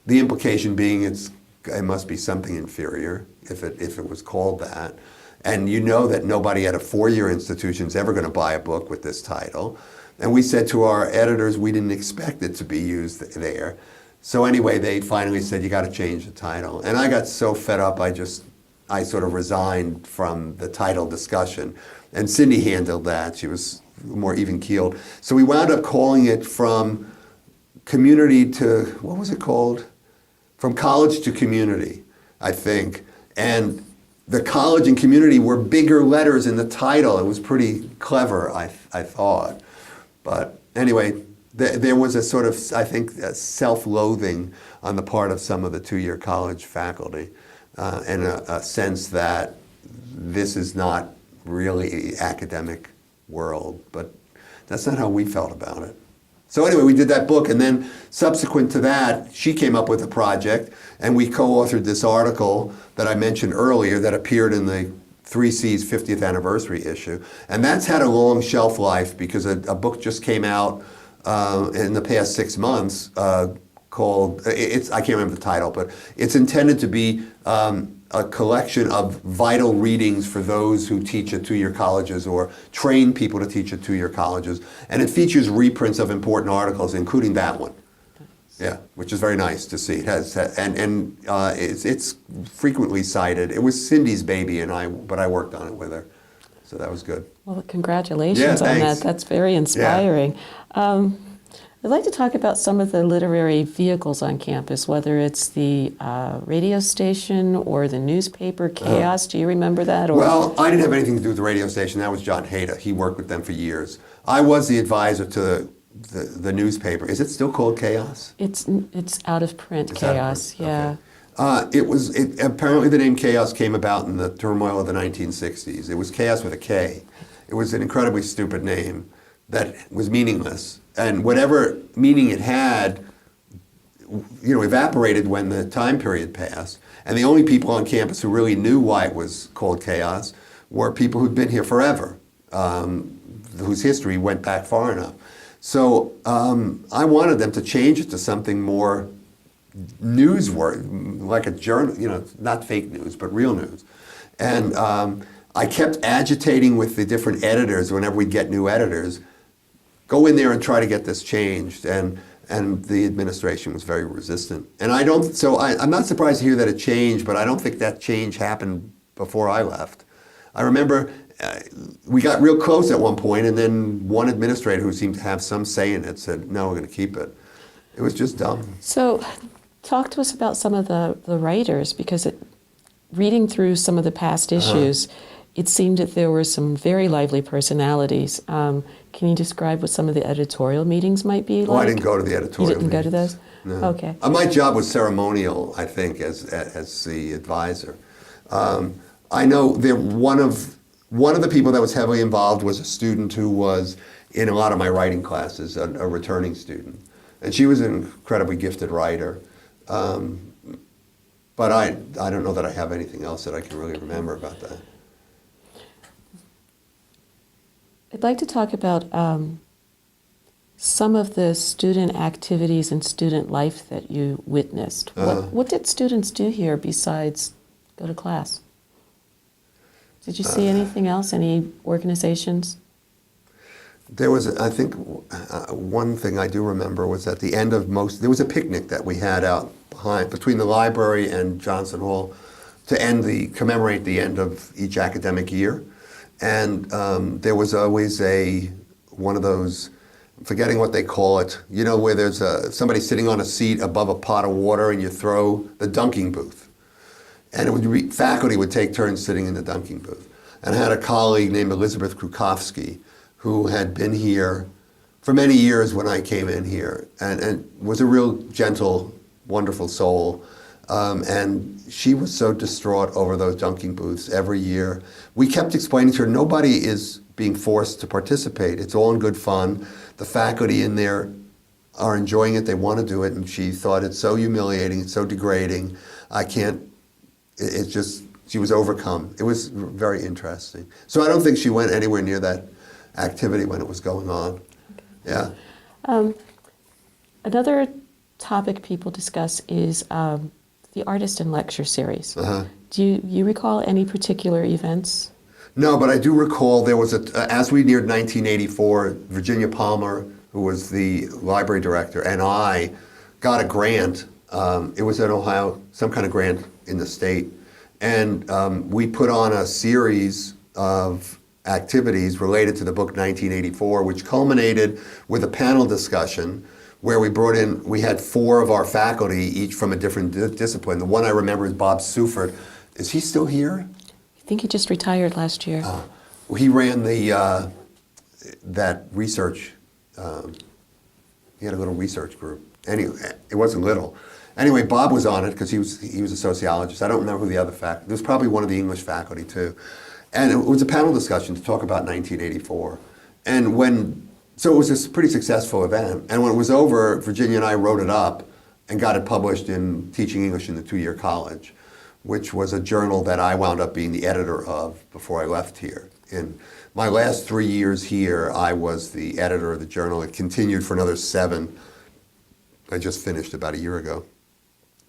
The implication being it must be something inferior if it was called that. And you know that nobody at a 4-year institution is ever going to buy a book with this title. And we said to our editors we didn't expect it to be used there. So anyway, they finally said, you got to change the title. And I got so fed up, I sort of resigned from the title discussion. And Cindy handled that. She was more even-keeled. So we wound up calling it from community to, what was it called? from college to community, I think. And the college and community were bigger letters in the title. It was pretty clever, I thought. But anyway, there was a sort of, I think, a self-loathing on the part of some of the two-year college faculty, and a sense that this is not really academic world. But that's not how we felt about it. So anyway, we did that book, and then subsequent to that, she came up with a project, and we co-authored this article that I mentioned earlier that appeared in the 3C's 50th anniversary issue. And that's had a long shelf life because a book just came out in the past 6 months called, I can't remember the title, but it's intended to be a collection of vital readings for those who teach at two-year colleges or train people to teach at two-year colleges. And it features reprints of important articles, including that one. Yeah, which is very nice to see. It has, and it's frequently cited. It was Cindy's baby, but I worked on it with her, so that was good. Well, congratulations on that. That's very inspiring. Yeah. I'd like to talk about some of the literary vehicles on campus, whether it's the radio station or the newspaper, Chaos. Do you remember that? Or? Well, I didn't have anything to do with the radio station. That was John Hayda. He worked with them for years. I was the advisor to the newspaper. Is it still called Chaos? It's out of print, it's Chaos, print. Yeah. Okay. Apparently the name Chaos came about in the turmoil of the 1960s. It was Chaos with a K. It was an incredibly stupid name that was meaningless. And whatever meaning it had, evaporated when the time period passed. And the only people on campus who really knew why it was called Chaos were people who'd been here forever, whose history went back far enough. So I wanted them to change it to something more newsworthy, like a journal, not fake news, but real news. And I kept agitating with the different editors whenever we'd get new editors, go in there and try to get this changed. And the administration was very resistant. And I'm not surprised to hear that it changed, but I don't think that change happened before I left. I remember we got real close at one point, and then one administrator who seemed to have some say in it said, no, we're going to keep it. It was just dumb. So talk to us about some of the writers, because reading through some of the past issues, it seemed that there were some very lively personalities. Can you describe what some of the editorial meetings might be like? Oh, I didn't go to the editorial meetings. You didn't go to those? No. Okay. My job was ceremonial, I think, as the advisor. I know one of the people that was heavily involved was a student who was in a lot of my writing classes, a returning student. And she was an incredibly gifted writer. But I don't know that I have anything else that I can really remember about that. I'd like to talk about some of the student activities and student life that you witnessed. What did students do here besides go to class? Did you see anything else, any organizations? There was, I think, one thing I do remember was at the end of there was a picnic that we had out between the library and Johnson Hall to commemorate the end of each academic year. And there was always one of those, I'm forgetting what they call it, where there's somebody sitting on a seat above a pot of water and you throw the dunking booth. And faculty would take turns sitting in the dunking booth. And I had a colleague named Elizabeth Krukowski who had been here for many years when I came in here and was a real gentle, wonderful soul. And she was so distraught over those dunking booths every year. We kept explaining to her, nobody is being forced to participate. It's all in good fun. The faculty in there are enjoying it. They want to do it. And she thought it's so humiliating, it's so degrading. She was overcome. It was very interesting. So I don't think she went anywhere near that activity when it was going on. Yeah. Another topic people discuss is the Artist and Lecture Series. Do you recall any particular events? No, but I do recall there was as we neared 1984, Virginia Palmer, who was the library director, and I got a grant. It was in Ohio, some kind of grant in the state. And we put on a series of activities related to the book 1984, which culminated with a panel discussion where we had 4 of our faculty, each from a different discipline. The one I remember is Bob Sufert. Is he still here? I think he just retired last year. He ran that research, he had a little research group. Anyway, it wasn't little. Anyway, Bob was on it because he was a sociologist. I don't remember who the other faculty, there was probably one of the English faculty too. And it was a panel discussion to talk about 1984. So it was a pretty successful event. And when it was over, Virginia and I wrote it up and got it published in Teaching English in the 2-Year College, which was a journal that I wound up being the editor of before I left here. In my last 3 years here, I was the editor of the journal. It continued for another 7. I just finished about a year ago.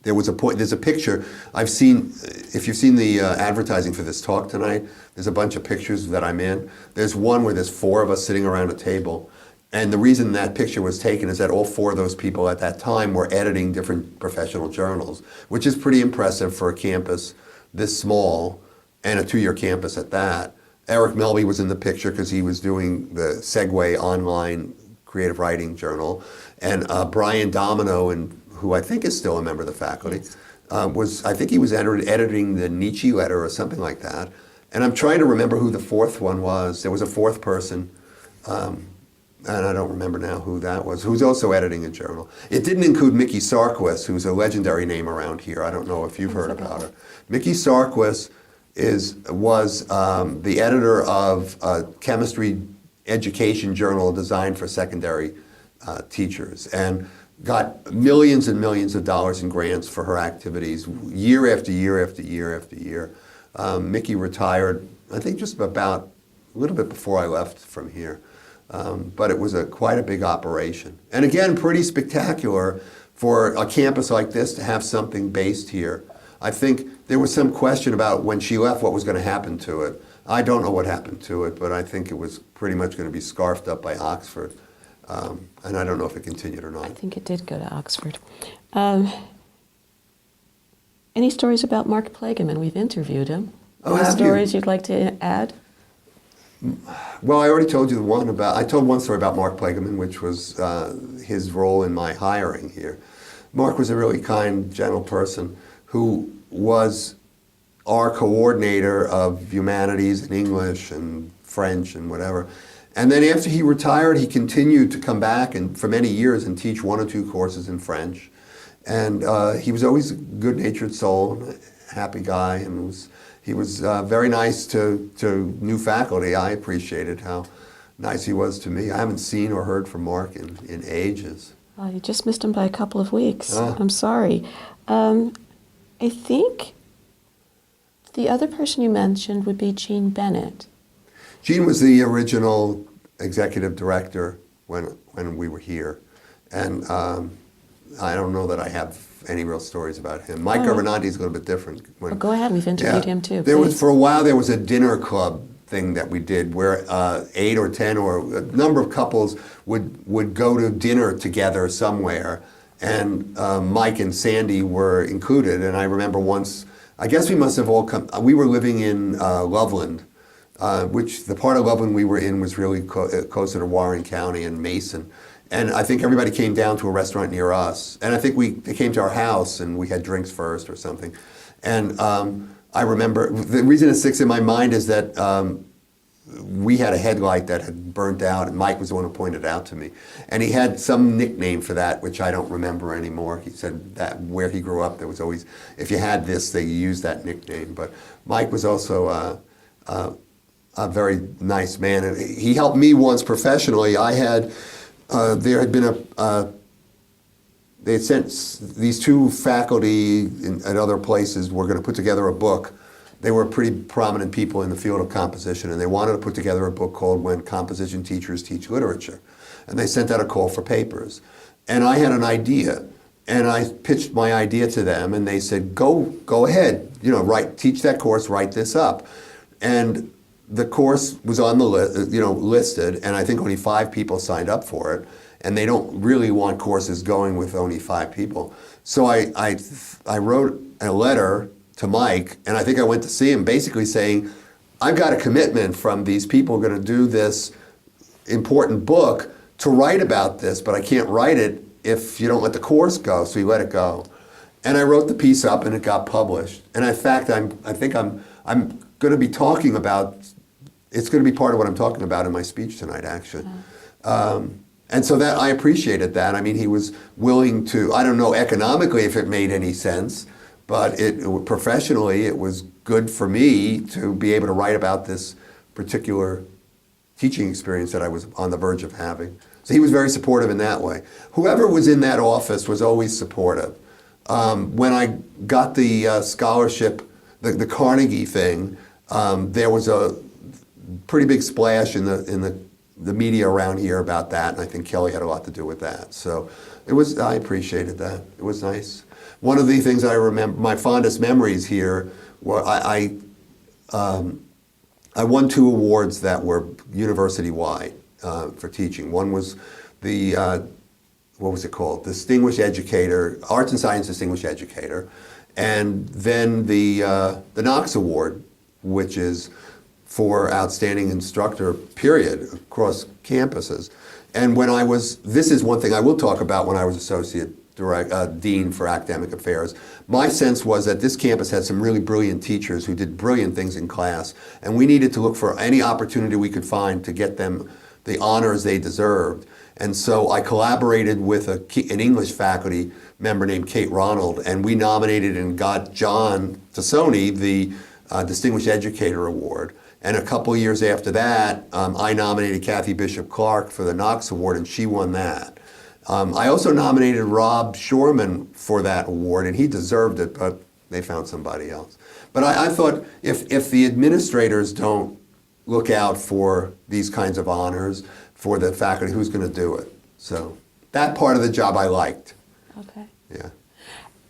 There's a picture I've seen, if you've seen the advertising for this talk tonight, there's a bunch of pictures that I'm in. There's one where there's 4 of us sitting around a table. And the reason that picture was taken is that all 4 of those people at that time were editing different professional journals, which is pretty impressive for a campus this small and a 2-year campus at that. Eric Melby was in the picture because he was doing the Segway online creative writing journal. And Brian Domino, who I think is still a member of the faculty, I think he was editing the Nietzsche letter or something like that. And I'm trying to remember who the 4th one was. There was a 4th person. And I don't remember now who that was, who's also editing a journal. It didn't include Mickey Sarquis, who's a legendary name around here. I don't know if you've heard about her. Mickey Sarquis was the editor of a chemistry education journal designed for secondary teachers, and got millions and millions of dollars in grants for her activities year after year after year after year. Mickey retired, I think, just about a little bit before I left from here. But it was quite a big operation. And again, pretty spectacular for a campus like this to have something based here. I think there was some question about when she left what was going to happen to it. I don't know what happened to it, but I think it was pretty much going to be scarfed up by Oxford. And I don't know if it continued or not. I think it did go to Oxford. Any stories about Mark Plageman? We've interviewed him. Any stories you'd like to add? Well, I already told you I told one story about Mark Plageman, which was his role in my hiring here. Mark was a really kind, gentle person who was our coordinator of humanities and English and French and whatever. And then after he retired, he continued to come back and for many years and teach 1 or 2 courses in French. And he was always a good-natured soul, a happy guy, and he was very nice to new faculty. I appreciated how nice he was to me. I haven't seen or heard from Mark in ages. You just missed him by a couple of weeks. I'm sorry. I think the other person you mentioned would be Jean Bennett. Jean was the original executive director when we were here. And I don't know that I have any real stories about him. Mike Governanti is a little bit different. Well, go ahead. We've interviewed him too. For a while, there was a dinner club thing that we did where 8 or 10 or a number of couples would go to dinner together somewhere, and Mike and Sandy were included. And I remember once, I guess we must have all come, we were living in Loveland, which the part of Loveland we were in was really closer to Warren County and Mason. And I think everybody came down to a restaurant near us. And I think they came to our house and we had drinks first or something. And I remember, the reason it sticks in my mind is that we had a headlight that had burnt out, and Mike was the one who pointed it out to me. And he had some nickname for that, which I don't remember anymore. He said that where he grew up, there was always, if you had this, they used that nickname. But Mike was also a very nice man. And he helped me once professionally. There had been they had sent these 2 faculty at other places were going to put together a book. They were pretty prominent people in the field of composition, and they wanted to put together a book called When Composition Teachers Teach Literature. And they sent out a call for papers. And I had an idea, and I pitched my idea to them, and they said, go ahead, teach that course, write this up. And the course was on the listed, and I think only 5 people signed up for it, and they don't really want courses going with only 5 people. So I wrote a letter to Mike, and I think I went to see him basically saying, I've got a commitment from these people who are going to do this important book to write about this, but I can't write it if you don't let the course go, so he let it go. And I wrote the piece up and it got published. And in fact, I think I'm going to be talking about, it's going to be part of what I'm talking about in my speech tonight, actually. And so that I appreciated that. I mean, he was willing to, I don't know economically if it made any sense, but professionally it was good for me to be able to write about this particular teaching experience that I was on the verge of having. So he was very supportive in that way. Whoever was in that office was always supportive. When I got the scholarship, the Carnegie thing, there was a pretty big splash in the media around here about that, and I think Kelly had a lot to do with that. So I appreciated that. It was nice. One of the things I remember, my fondest memories here, were I won 2 awards that were university-wide for teaching. One was the, what was it called? Distinguished Educator, Arts and Science Distinguished Educator, and then the Knox Award, which is for outstanding instructor, period, across campuses. And when this is one thing I will talk about when I was associate dean for academic affairs. My sense was that this campus had some really brilliant teachers who did brilliant things in class, and we needed to look for any opportunity we could find to get them the honors they deserved. And so I collaborated with an English faculty member named Kate Ronald, and we nominated and got John Tassoni the Distinguished Educator Award. And a couple of years after that, I nominated Kathy Bishop-Clark for the Knox Award, and she won that. I also nominated Rob Shorman for that award, and he deserved it, but they found somebody else. But I thought if the administrators don't look out for these kinds of honors for the faculty, who's going to do it? So that part of the job I liked. Okay. Yeah.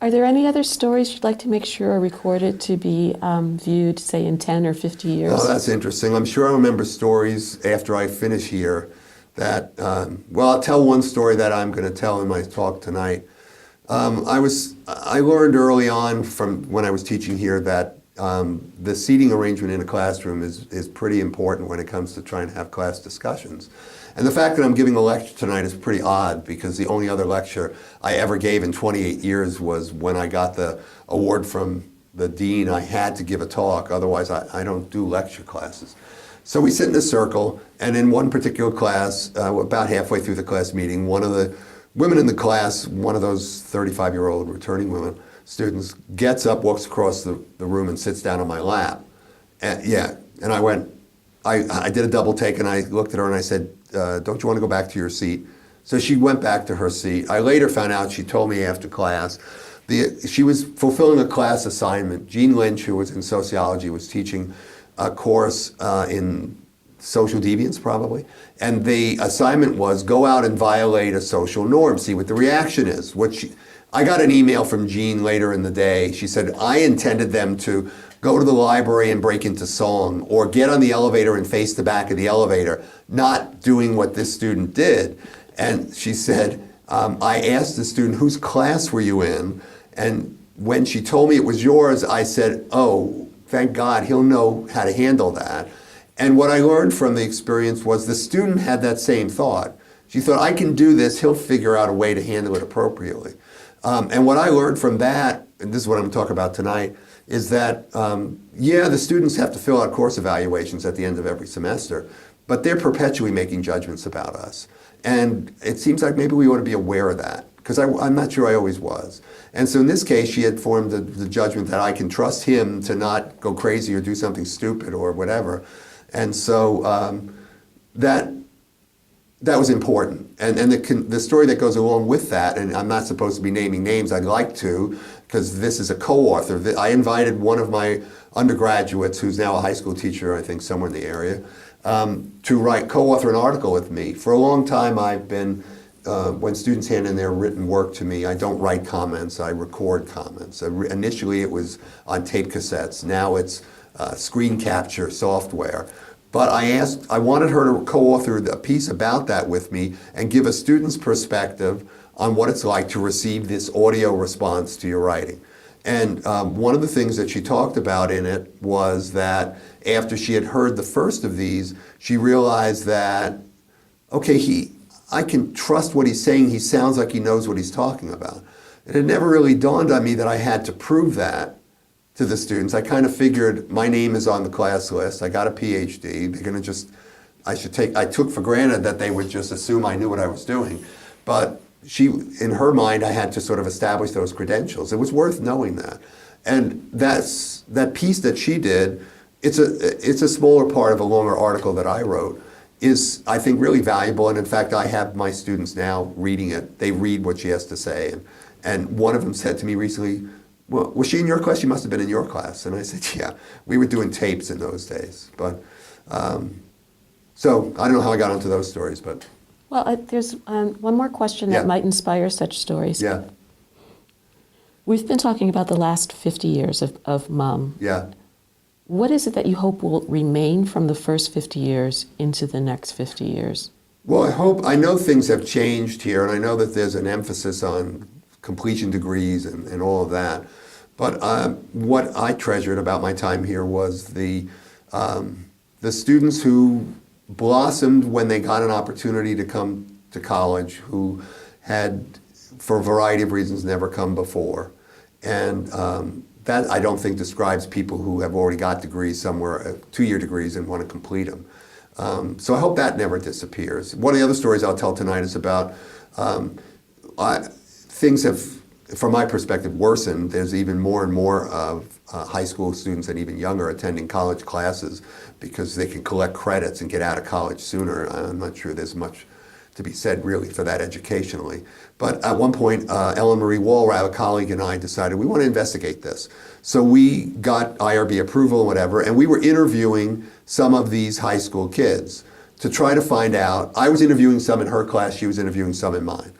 Are there any other stories you'd like to make sure are recorded to be viewed, say, in 10 or 50 years? Oh, that's interesting. I'm sure I remember stories after I finish here that, well, I'll tell one story that I'm going to tell in my talk tonight. I learned early on from when I was teaching here that the seating arrangement in a classroom is pretty important when it comes to trying to have class discussions. And the fact that I'm giving a lecture tonight is pretty odd, because the only other lecture I ever gave in 28 years was when I got the award from the dean. I had to give a talk, otherwise I don't do lecture classes. So we sit in a circle, and in one particular class, about halfway through the class meeting, one of the women in the class, one of those 35-year-old returning women students, gets up, walks across the room, and sits down on my lap. And I went, I did a double take, and I looked at her and I said, don't you want to go back to your seat? So she went back to her seat. I later found out, she told me after class, she was fulfilling a class assignment. Jean Lynch, who was in sociology, was teaching a course in social deviance, probably. And the assignment was go out and violate a social norm, see what the reaction is. I got an email from Jean later in the day. She said, I intended them to go to the library and break into song, or get on the elevator and face the back of the elevator, not doing what this student did. And she said, I asked the student, whose class were you in? And when she told me it was yours, I said, oh, thank God, he'll know how to handle that. And what I learned from the experience was the student had that same thought. She thought, I can do this, he'll figure out a way to handle it appropriately. And what I learned from that, and this is what I'm talking about tonight, is that, yeah, the students have to fill out course evaluations at the end of every semester, but they're perpetually making judgments about us. And it seems like maybe we ought to be aware of that, because I'm not sure I always was. And so in this case, she had formed the judgment that I can trust him to not go crazy or do something stupid or whatever. And so that was important. And the story that goes along with that, and I'm not supposed to be naming names, I'd like to, because this is a co-author. I invited one of my undergraduates, who's now a high school teacher, I think somewhere in the area, to co-author an article with me. For a long time I've been, when students hand in their written work to me, I don't write comments, I record comments. Initially it was on tape cassettes, now it's screen capture software. But I wanted her to co-author a piece about that with me and give a student's perspective on what it's like to receive this audio response to your writing. And one of the things that she talked about in it was that after she had heard the first of these, she realized that, okay, I can trust what he's saying. He sounds like he knows what he's talking about. And it never really dawned on me that I had to prove that to the students. I kind of figured my name is on the class list. I got a PhD. They're going to just, I took for granted that they would just assume I knew what I was doing. But in her mind, I had to sort of establish those credentials. It was worth knowing that. And that piece that she did, it's a smaller part of a longer article that I wrote, is, I think, really valuable. And in fact, I have my students now reading it. They read what she has to say. And one of them said to me recently, well, was she in your class? She must have been in your class. And I said, yeah, we were doing tapes in those days. But so I don't know how I got onto those stories, but. Well, there's one more question that might inspire such stories. Yeah. We've been talking about the last 50 years of MUM. Yeah. What is it that you hope will remain from the first 50 years into the next 50 years? Well, I know things have changed here, and I know that there's an emphasis on completion degrees and all of that. But what I treasured about my time here was the students who blossomed when they got an opportunity to come to college, who had, for a variety of reasons, never come before. And that, I don't think, describes people who have already got degrees somewhere, 2-year degrees, and want to complete them. So I hope that never disappears. One of the other stories I'll tell tonight is about things have, from my perspective, worsened. There's even more and more of high school students and even younger attending college classes because they can collect credits and get out of college sooner. I'm not sure there's much to be said really for that educationally. But at one point, Ellen Marie Walrath, a colleague, and I decided we want to investigate this. So we got IRB approval and whatever, and we were interviewing some of these high school kids to try to find out. I was interviewing some in her class, she was interviewing some in mine.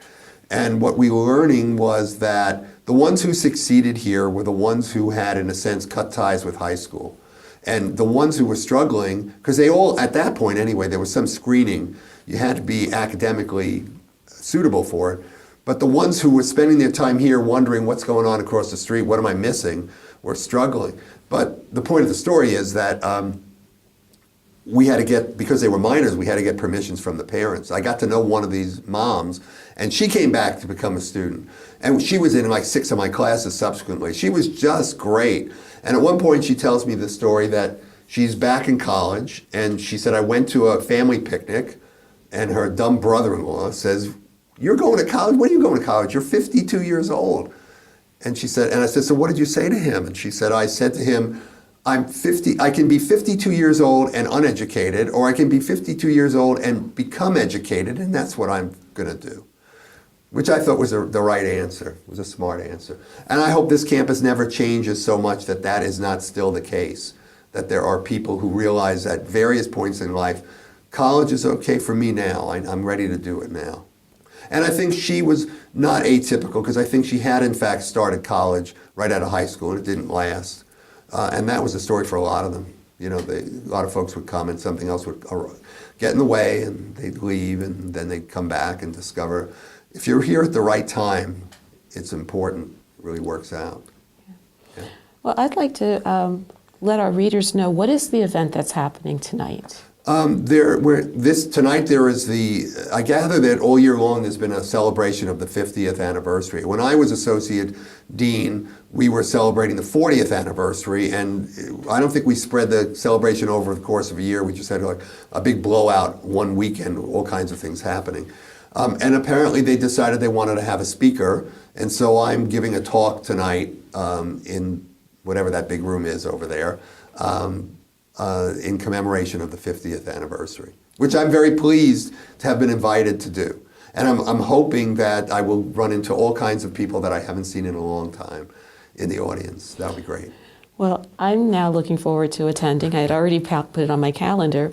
And what we were learning was that the ones who succeeded here were the ones who had, in a sense, cut ties with high school. And the ones who were struggling, because they all, at that point anyway, there was some screening. You had to be academically suitable for it. But the ones who were spending their time here wondering what's going on across the street, what am I missing, were struggling. But the point of the story is that we had to get, because they were minors, we had to get permissions from the parents. I got to know one of these moms, and she came back to become a student. And she was in like 6 of my classes subsequently. She was just great. And at one point she tells me the story that she's back in college, and she said, I went to a family picnic, and her dumb brother-in-law says, you're going to college? When are you going to college? You're 52 years old. And she said, and I said, so what did you say to him? And she said, I said to him, I can be 52 years old and uneducated, or I can be 52 years old and become educated, and that's what I'm going to do. Which I thought was the right answer, was a smart answer. And I hope this campus never changes so much that that is not still the case, that there are people who realize at various points in life, college is okay for me now, I'm ready to do it now. And I think she was not atypical, because I think she had in fact started college right out of high school, and it didn't last. And that was the story for a lot of them. You know, a lot of folks would come and something else would get in the way, and they'd leave, and then they'd come back and discover, if you're here at the right time, it's important. It really works out. Yeah. Well, I'd like to let our readers know, what is the event that's happening tonight? Tonight there is I gather that all year long there's been a celebration of the 50th anniversary. When I was associate dean, we were celebrating the 40th anniversary, and I don't think we spread the celebration over the course of a year. We just had like a big blowout one weekend, all kinds of things happening. And apparently they decided they wanted to have a speaker, and so I'm giving a talk tonight in whatever that big room is over there, in commemoration of the 50th anniversary, which I'm very pleased to have been invited to do. And I'm hoping that I will run into all kinds of people that I haven't seen in a long time in the audience. That would be great. Well, I'm now looking forward to attending. I had already put it on my calendar.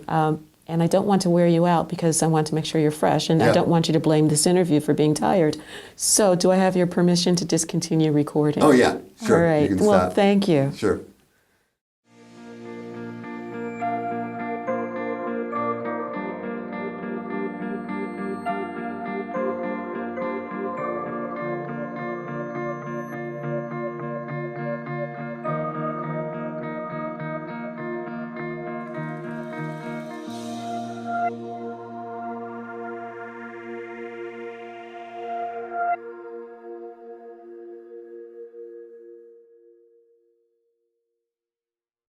And I don't want to wear you out because I want to make sure you're fresh, and I don't want you to blame this interview for being tired. So do I have your permission to discontinue recording? Oh, yeah, sure. All right. You can well, stop. Thank you. Sure.